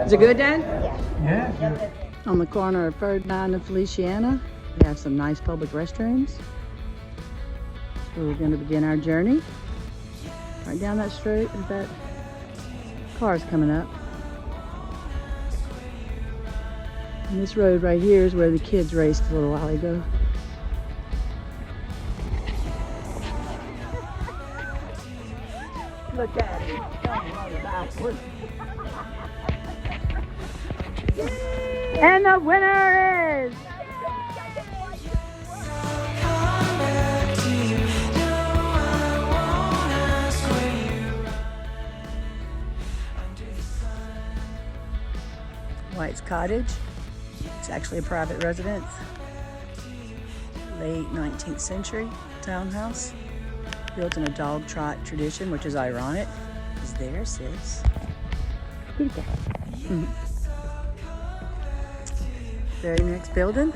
Is it good, Dad? Yeah. On the corner of 3rd Line and Feliciana, we have some nice public restrooms. So we're going to begin our journey. Right down that street, and that car's coming up. And this road right here is where the kids raced a little while ago. Look at him. And the winner is... White's Cottage. It's actually a private residence. Late 19th century townhouse. Built in a dog trot tradition, which is ironic. Is there, sis? Very next building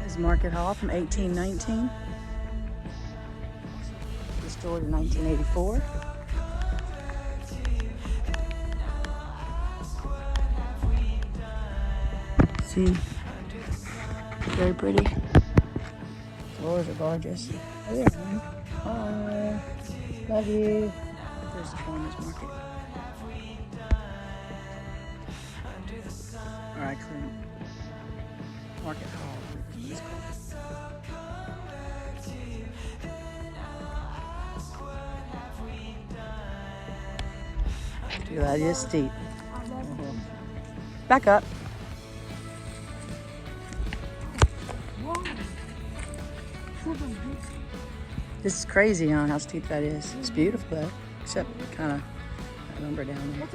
is Market Hall from 1819. Restored in 1984. See, very pretty. Floors are gorgeous. Oh, there, man. Hi. Love you. There's the farmer's market. All right, Clint. Market Hall. It's called. Look at that, it is steep. Back up. This is crazy, huh? How steep that is. It's beautiful though, except kind of that lumber down there.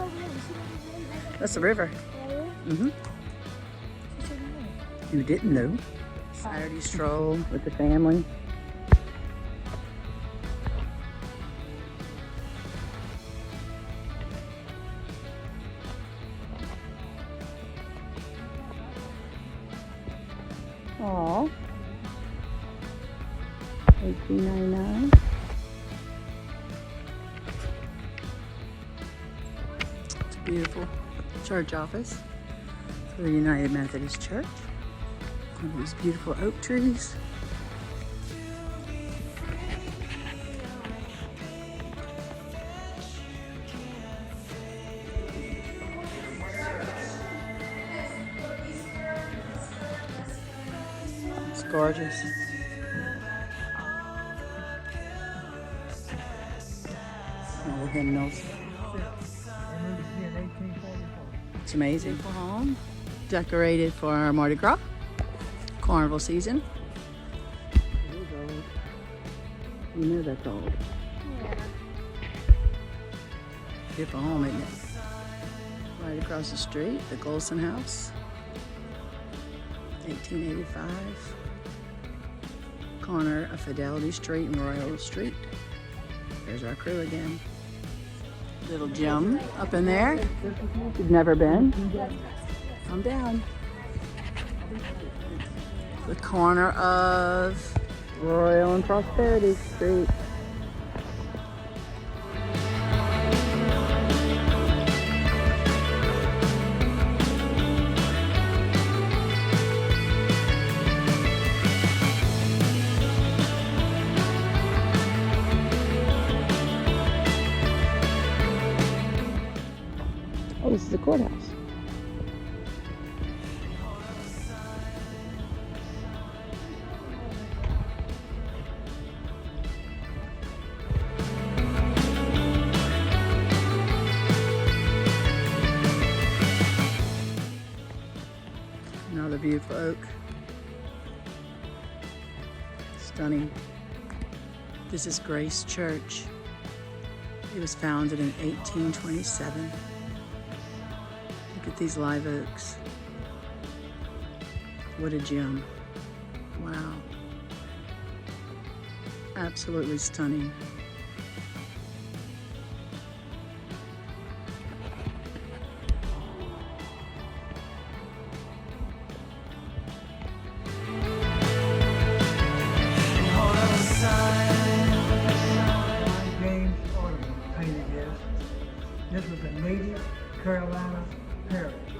That's the river. You didn't know. Saturday stroll with the family. Aww. $18.99. It's a beautiful church office for the United Methodist Church. One of these beautiful oak trees. It's gorgeous. All the hymnals. It's amazing. Home, decorated for Mardi Gras, carnival season. It is old. You know that's old. Yeah. Beautiful home, isn't it? Right across the street, the Golson House. 1885. Corner of Fidelity Street and Royal Street. There's our crew again. Little gym up in there. You've never been. Come down. The corner of Royal and Prosperity Street. Oh, this is the courthouse. Another beautiful oak. Stunning. This is Grace Church. It was founded in 1827. Look at these live oaks. What a gem. Wow. Absolutely stunning. This was a native Carolina parrot.